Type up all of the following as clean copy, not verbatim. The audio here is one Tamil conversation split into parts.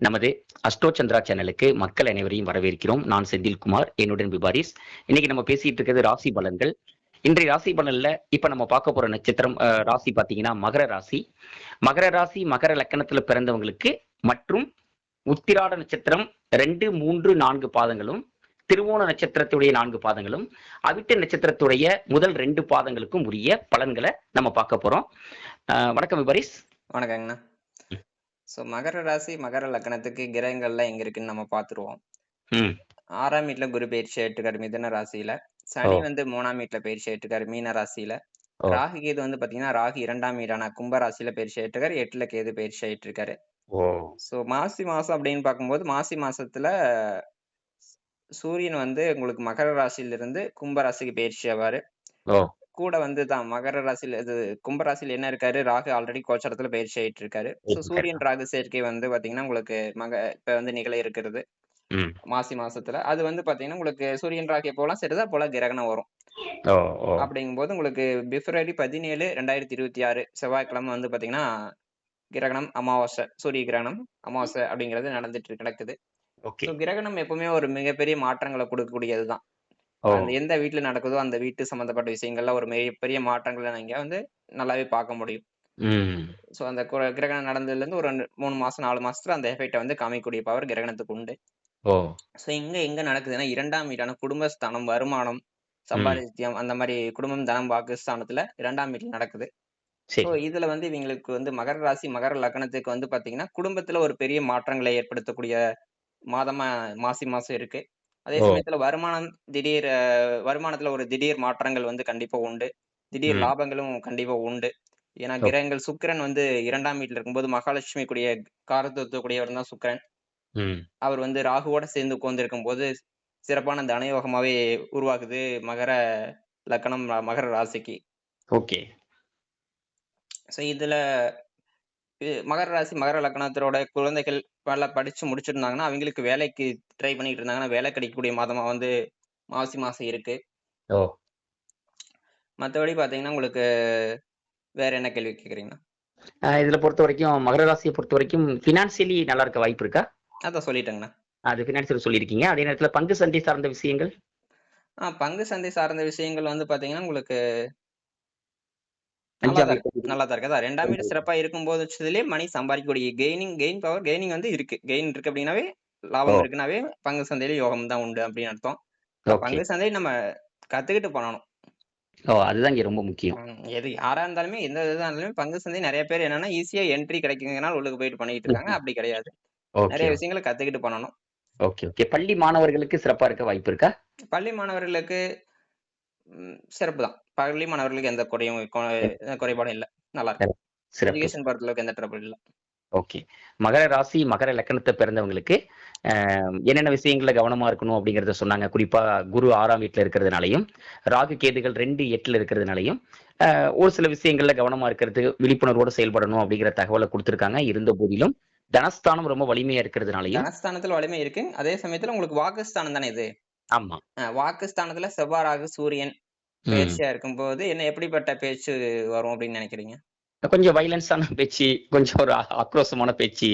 நமது அஸ்ட்ரோ சந்திரா சேனலுக்கு மக்கள் அனைவரையும் வரவேற்கிறோம். நான் செந்தில்குமார், என்னுடன் விபாரிஸ். இன்னைக்கு நம்ம பேசிட்டு இருக்கிறது ராசி பலன்கள். இன்றைய ராசி பலன்ல இப்ப நம்ம பார்க்க போற நட்சத்திரம் ராசி பாத்தீங்கன்னா மகர ராசி. மகர ராசி மகர லக்கணத்துல பிறந்தவங்களுக்கு மற்றும் உத்திராட நட்சத்திரம் 2, 3, 4 பாதங்களும், திருவோண நட்சத்திரத்துடைய 4 பாதங்களும், அவிட்ட நட்சத்திரத்துடைய முதல் 2 பாதங்களுக்கும் உரிய பலன்களை நம்ம பார்க்க போறோம். வணக்கம் விபாரிஸ். வணக்கங்கண்ணா. மகர ராசி மகர லக்னத்துக்கு கிரகங்கள்லாம் எங்க இருக்குன்னு நம்ம பாத்துருவோம். 6ஆம் வீட்டுல குரு பயிற்சி ஆயிட்டு மிதுன ராசியில, சனி 3ஆம் வீட்டுல பயிற்சி ஆயிட்டு மீன ராசியில, ராகு கேது பாத்தீங்கன்னா ராகு 2ஆம் வீடான கும்ப ராசியில பயிற்சி ஆயிட்டு 8ல கேது பயிற்சி ஆயிட்டு இருக்காரு. மாசி மாசம் அப்படின்னு பார்க்கும்போது மாசி மாசத்துல சூரியன் உங்களுக்கு மகர ராசியில இருந்து கும்ப ராசிக்கு பயிற்சி ஆவாரு. கூட தான் மகர ராசியில இது கும்ப ராசியில என்ன இருக்காரு, ராகு ஆல்ரெடி கோச்சாரத்துல பயிற்சி ஆயிட்டு இருக்காரு. சூரியன் ராகு சேர்க்கை பாத்தீங்கன்னா உங்களுக்கு இப்ப நிகழ இருக்கிறது மாசி மாசத்துல. அது பாத்தீங்கன்னா உங்களுக்கு சூரியன் ராகு எப்போலாம் சரிதா போல கிரகணம் வரும். அப்படிங்கும்போது உங்களுக்கு பிப்ரவரி 17, 2026 செவ்வாய்க்கிழமை பாத்தீங்கன்னா கிரகணம் அமாவாசை, சூரிய கிரகணம் அமாவாசை அப்படிங்கிறது நடக்குது. கிரகணம் எப்பவுமே ஒரு மிகப்பெரிய மாற்றங்களை கொடுக்கக்கூடியதுதான். அந்த எந்த வீட்டுல நடக்குதோ அந்த வீட்டு சம்பந்தப்பட்ட விஷயங்கள்ல ஒரு மிகப்பெரிய மாற்றங்களை நீங்க நல்லாவே பார்க்க முடியும். சோ அந்த கிரகணம் நடந்ததுல இருந்து ஒரு 3 மாசம் 4 மாசத்துல அந்த எஃபெக்டை காமிக்கக்கூடிய பவர் கிரகணத்துக்கு உண்டு. சோ எங்க நடக்குதுன்னா 2ஆம் வீடான குடும்பஸ்தானம், வருமானம், சம்பாதித்தியம், அந்த மாதிரி குடும்பம், தனம், வாக்கு ஸ்தானத்துல 2ஆம் வீட்டுல நடக்குது. சோ இதுல இவங்களுக்கு மகர ராசி மகர லக்னத்துக்கு பாத்தீங்கன்னா குடும்பத்துல ஒரு பெரிய மாற்றங்களை ஏற்படுத்தக்கூடிய மாதமா மாசி மாசம் இருக்கு. அதே சமயத்துல வருமானத்துல ஒரு திடீர் மாற்றங்கள் கண்டிப்பா உண்டு. திடீர் லாபங்களும் கண்டிப்பா உண்டு. ஏன்னா கிரகங்கள் சுக்கிரன் 2ஆம் வீட்டுல இருக்கும்போது மகாலட்சுமி கூடிய காரத்துவத்துக்குரியவர் தான் சுக்கிரன். அவர் ராகுவோட சேர்ந்து உட்கார்ந்திருக்கும் போது சிறப்பான தனயோகமாவே உருவாக்குது மகர லக்னம் மகர ராசிக்கு. இதுல மகர ராசி மகர லக்னத்தோட குழந்தைகள் நல்லா படிச்சு முடிச்சிருந்தாங்கன்னா அவங்களுக்கு வேலைக்கு ட்ரை பண்ணிட்டு இருந்தாங்கன்னா வேலை கிடைக்கக்கூடிய மாதமா மாசி மாசம் இருக்கு. மத்தபடி பாத்தீங்கன்னா உங்களுக்கு வேற என்ன கேள்வி கேக்குறீங்கன்னா? இதுல பொறுத்த வரைக்கும் மகர ராசியை பொறுத்த வரைக்கும் பினான்சியலி நல்லா இருக்க வாய்ப்பு இருக்கா? அதான் சொல்லிட்டேங்கண்ணா. அது பினான்சியல் சொல்லியிருக்கீங்க. அதே நேரத்துல பங்கு சந்தை சார்ந்த விஷயங்கள்? பங்கு சந்தை சார்ந்த விஷயங்கள் பாத்தீங்கன்னா உங்களுக்கு நல்லா தான் இருக்கு. அதான் 2ஆம் வீடு சிறப்பா இருக்கும் போது மணி சம்பாதிக்கக்கூடிய கெயின் இருக்கு. கெயின் இருக்கு அப்படின்னாவே லாபம் இருக்குனாவே பங்கு சந்தையில யோகம் தான் உண்டு அப்படின்னு அர்த்தம். பங்கு சந்தை நம்ம கத்துக்கிட்டு பண்ணணும். அதுதான் இங்க ரொம்ப முக்கியம். எது யாரா இருந்தாலுமே எந்த இதா இருந்தாலுமே பங்கு சந்தை நிறைய பேர் என்னன்னா ஈஸியா என்ட்ரி கிடைக்குங்கனால உள்ளுக்கு போயிட்டு பண்ணிட்டு இருக்காங்க. அப்படி கிடையாது. நிறைய விஷயங்களை கத்துக்கிட்டு பண்ணணும். பள்ளி மாணவர்களுக்கு சிறப்பா இருக்க வாய்ப்பு இருக்கா? பள்ளி மாணவர்களுக்கு சிறப்பு தான். பள்ளி மாணவர்களுக்கு எந்த குறைபாடும் இல்ல. நல்லா இருக்கு. எஜுகேஷன் பொறுத்தளவுக்கு எந்த ட்ரபிள் இல்ல. மகர ராசி மகர லக்னத்தை பிறந்தவங்களுக்கு என்னென்ன விஷயங்கள்ல கவனமா இருக்கணும் அப்படிங்கறத சொன்னாங்க. குறிப்பா குரு 6ஆம் வீட்டுல இருக்கிறதுனாலையும், ராகு கேதுகள் 2, 8ல இருக்கிறதுனாலையும் ஒரு சில விஷயங்கள்ல கவனமா இருக்கிறது, விழிப்புணர்வோட செயல்படணும் அப்படிங்கிற தகவலை கொடுத்திருக்காங்க. இருந்த போதிலும் தனஸ்தானம் ரொம்ப வலிமையா இருக்கிறதுனாலையும், தனஸ்தானத்துல வலிமை இருக்கு. அதே சமயத்துல உங்களுக்கு வாக்குஸ்தானம் தானே இது. ஆமா, வாக்குஸ்தானத்துல செவ்வாய் ராகு சூரியன் பேச்சியா இருக்கும்போது என்ன எப்படிப்பட்ட பேச்சு வரும் அப்படின்னு நினைக்கிறீங்க? கொஞ்சம் வைலன்ஸான பேச்சு, கொஞ்சம் ஒரு ஆக்ரோஷமான பேச்சு,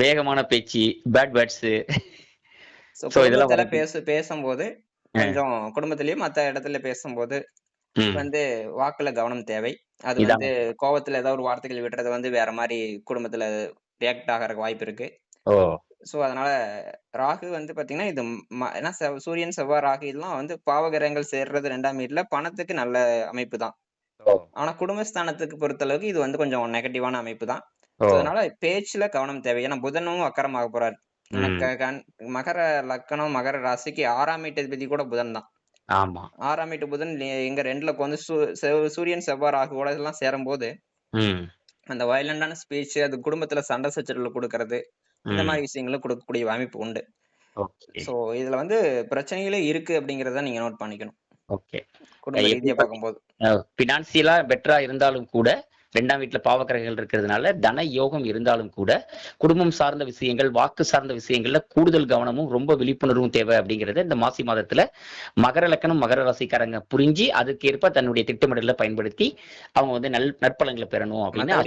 வேகமான பேச்சு, பேட் வேர்ட்ஸ். பேசும்போது கொஞ்சம் குடும்பத்திலயும் மத்த இடத்துல பேசும்போது வாக்குல கவனம் தேவை. அது கோபத்துல ஏதாவது ஒரு வார்த்தைகள் விடுறது வேற மாதிரி குடும்பத்துல ரியாக்ட் ஆகிற வாய்ப்பு இருக்கு. சோ அதனால ராகு பாத்தீங்கன்னா இது சூரியன் செவ்வாய் ராகு இதெல்லாம் பாவகிரகங்கள் சேர்றது 2ஆம் வீட்டுல பணத்துக்கு நல்ல அமைப்பு தான். ஆனா குடும்பஸ்தானத்துக்கு பொறுத்த அளவுக்கு இது கொஞ்சம் நெகட்டிவான அமைப்பு தான். அதனால பேச்சுல கவனம் தேவை. ஏன்னா புதனும் வக்கரமாக போறாரு. மகர லக்னம் மகர ராசிக்கு 6ஆம் வீட்டு கூட புதன் தான். 6ஆம் வீட்டு புதன் எங்க 2ல சூரியன் செவ்வாய் ராகுவோட எல்லாம் சேரும் போது அந்த வயலண்டான ஸ்பீச், அது குடும்பத்துல சண்டை சச்சரவுகள் கொடுக்கறது, இந்த மாதிரி விஷயங்களும் கொடுக்கக்கூடிய அமைப்பு உண்டு. சோ இதுல பிரச்சனைகளே இருக்கு அப்படிங்கறத நீங்க நோட் பண்ணிக்கணும். குடும்ப ரீதியா பார்க்கும்போது பினான்சியலா பெட்டரா இருந்தாலும் கூட 2ஆம் வீட்டுல பாவக்கிரகங்கள் இருக்கிறதுனால தன யோகம் இருந்தாலும் கூட குடும்பம் சார்ந்த விஷயங்கள், வாக்கு சார்ந்த விஷயங்கள்ல கூடுதல் கவனமும் ரொம்ப விழிப்புணர்வும் தேவை அப்படிங்கறத இந்த மாசி மாதத்துல மகர லக்னம் மகர ராசிக்காரங்க புரிஞ்சு அதுக்கேற்ப தன்னுடைய திட்டமிடல பயன்படுத்தி அவங்க நற்பலன்களை பெறணும் அப்படின்னு.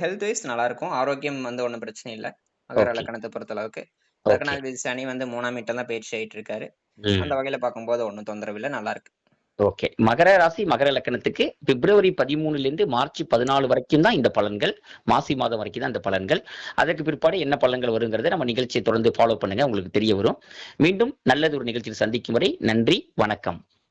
ஹெல்த் வைஸ் நல்லா இருக்கும். ஆரோக்கியம் ஒண்ணும் பிரச்சனை இல்ல. மகர ஓகே. லக்கணத்தை பொறுத்த அளவுக்கு. ஓகே. லக்னாதிபதி சனி வந்து 3ஆம் வீட்டுல தான் பயிற்சி ஆயிட்டு இருக்காரு. அந்த ம். வகையில பார்க்கும்போது ஒண்ணும் தொந்தரவு இல்ல. நல்லா இருக்கு. ஓகே. மகர ராசி, மகர லக்கணத்துக்கு பிப்ரவரி 13லிருந்து மார்ச் 14 வரைக்கும் தான் இந்த பலன்கள். மாசி மாதம் வரைக்கும் தான் இந்த பலன்கள். அதற்கு பிற்பாடு என்ன பலன்கள் வருங்கிறத நம்ம நிகழ்ச்சியை தொடர்ந்து ஃபாலோ பண்ணுங்க. உங்களுக்கு தெரிய வரும். மீண்டும் நல்லது ஒரு நிகழ்ச்சியில் சந்திக்கும் வரை நன்றி, வணக்கம்.